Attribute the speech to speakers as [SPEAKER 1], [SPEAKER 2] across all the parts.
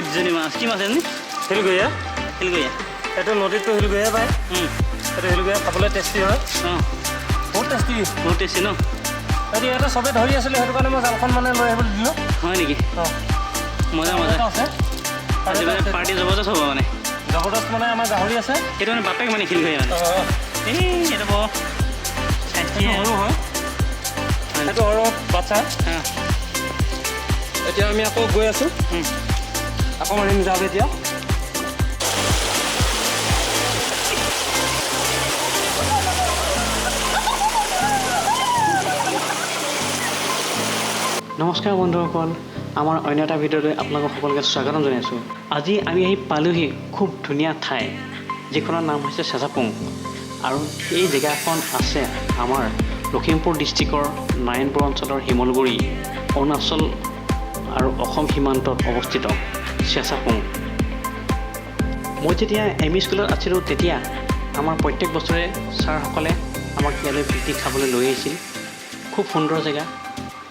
[SPEAKER 1] দুজনী মাছ কি মাছ এনে
[SPEAKER 2] শিলগুড়িয়া
[SPEAKER 1] শিলগুড়িয়া
[SPEAKER 2] এইটো নদীতটো শিলগুড়িয়া পায় এইটো শিলগুড়িয়া খাবলৈ টেষ্টি হয়
[SPEAKER 1] অঁ
[SPEAKER 2] বহুত টেষ্টি
[SPEAKER 1] বহুত টেষ্টি ন
[SPEAKER 2] এইটো ইয়াতে চবেই ধৰি আছিলে সেইটো কাৰণে মই জালখন মানে লৈ আহিবলৈ দিলোঁ
[SPEAKER 1] হয় নেকি
[SPEAKER 2] অঁ
[SPEAKER 1] মজা মজা
[SPEAKER 2] আছে
[SPEAKER 1] আজি মানে পাৰ্টি জবৰদস্ত হ'ব মানে
[SPEAKER 2] জবৰদস্ত মানে আমাৰ গাহৰি আছে
[SPEAKER 1] সেইটো মানে বাপেক মানে শিলগুড়িয়া মানে
[SPEAKER 2] অঁ
[SPEAKER 1] এই এইটো বৰ স্বাস্থ্য
[SPEAKER 2] সৰু হয় সেইটো সৰু বাচ্ছা
[SPEAKER 1] অঁ
[SPEAKER 2] এতিয়া আমি আকৌ গৈ আছোঁ আকৌ মাৰিম যাওঁ এতিয়া
[SPEAKER 1] নমস্কাৰ বন্ধুসকল আমাৰ অন্য এটা ভিডিঅ'লৈ আপোনালোকক সকলোকে স্বাগতম জনাইছোঁ আজি আমি আহি পালোহি খুব ধুনীয়া ঠাই যিখনৰ নাম হৈছে চেঁচা পুং আৰু এই জেগাখন আছে আমাৰ লখিমপুৰ ডিষ্ট্ৰিক্টৰ নাৰায়ণপুৰ অঞ্চলৰ শিমলুগুৰি অৰুণাচল আৰু অসম সীমান্তত অৱস্থিত চেঁচা পুং মই যেতিয়া ME স্কুলত আছিলোঁ তেতিয়া আমাৰ প্ৰত্যেক বছৰে ছাৰসকলে আমাক ইয়ালৈ পিকনিক খাবলৈ লৈ আহিছিল খুব সুন্দৰ জেগা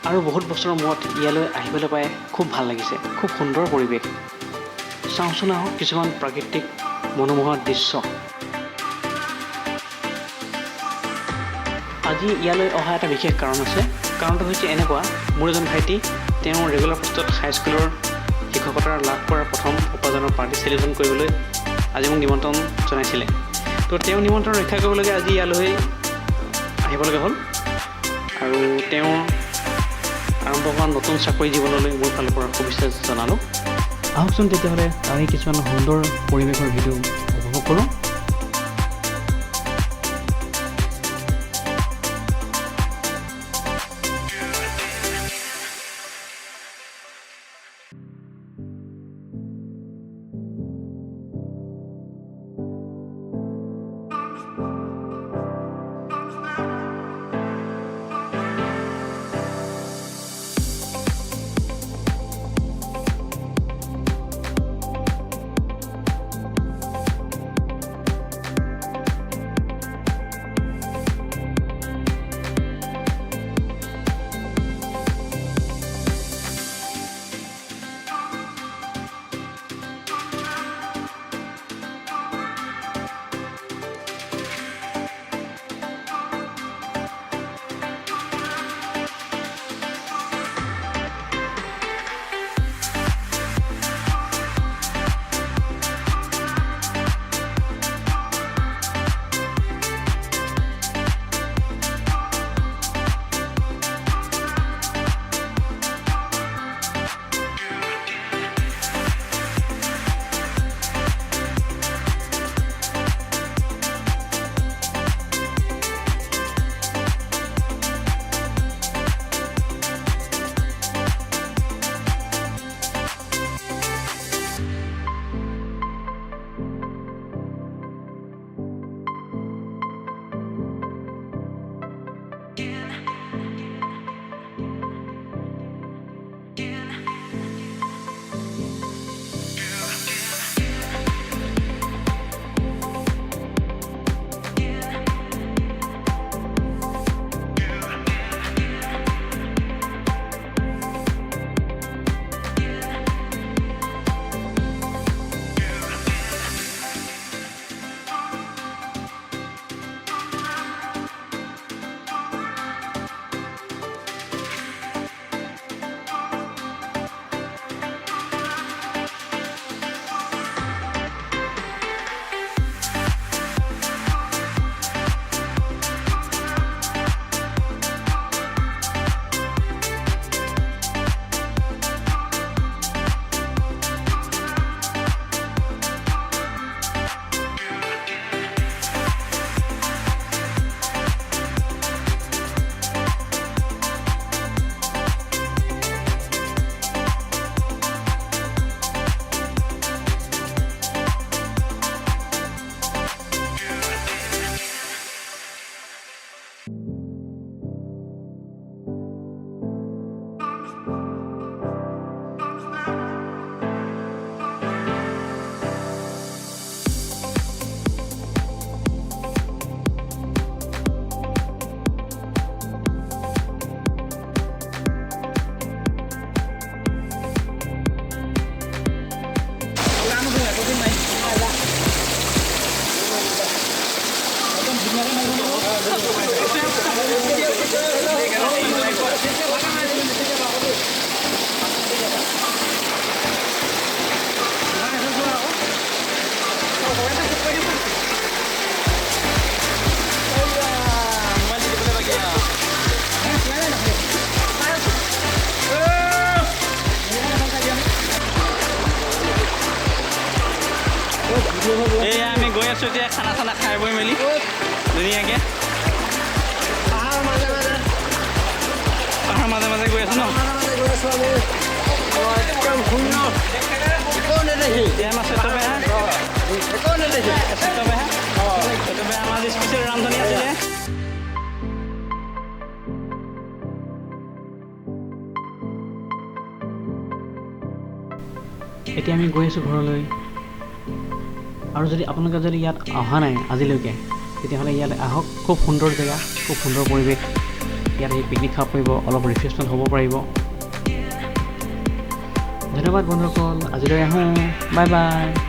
[SPEAKER 1] আৰু বহুত বছৰৰ মূৰত ইয়ালৈ আহিবলৈ পাই খুব ভাল লাগিছে খুব সুন্দৰ পৰিৱেশ চাওঁচোন আহক কিছুমান প্ৰাকৃতিক মনোমোহা দৃশ্য আজি ইয়ালৈ অহা এটা বিশেষ কাৰণ আছে কাৰণটো হৈছে এনেকুৱা মোৰ এজন ভাইটি তেওঁ ৰেগুলাৰ পোষ্টত হাইস্কুলৰ শিক্ষকতা লাভ কৰাৰ প্ৰথম উপাৰ্জনৰ পাৰ্টি চেলিব্ৰেশ্যন কৰিবলৈ আজি মোক নিমন্ত্ৰণ জনাইছিলে তো তেওঁ নিমন্ত্ৰণ ৰক্ষা কৰিবলৈকে আজি ইয়ালৈ আহিবলগা হ'ল আৰু তেওঁ আৰম্ভ হোৱা নতুন চাকৰি জীৱনলৈ মোৰ ফালৰ পৰা শুভেচ্ছা জনালোঁ আহকচোন তেতিয়াহ'লে তাৰে কিছুমান সুন্দৰ পৰিৱেশৰ ভিডিঅ' উপভোগ কৰোঁ এয়া আমি গৈ আছোঁ এতিয়া খানা চানা খাই বৈ মেলি ধুনীয়াকৈ পাহাৰ মাজে মাজে গৈ আছোঁ ন আমাৰ স্পেচিয়েল ৰান্ধনি আছিলে এতিয়া আমি গৈ আছোঁ ঘৰলৈ আৰু যদি আপোনালোকে যদি ইয়াত অহা নাই আজিলৈকে তেতিয়াহ'লে ইয়াত আহক খুব সুন্দৰ জেগা খুব সুন্দৰ পৰিৱেশ ইয়াত আহি পিকনিক খাব পাৰিব অলপ ৰিফ্ৰেছমেণ্ট হ'ব পাৰিব ধন্যবাদ বন্ধুসকল আজিলৈ আহোঁ বাই বাই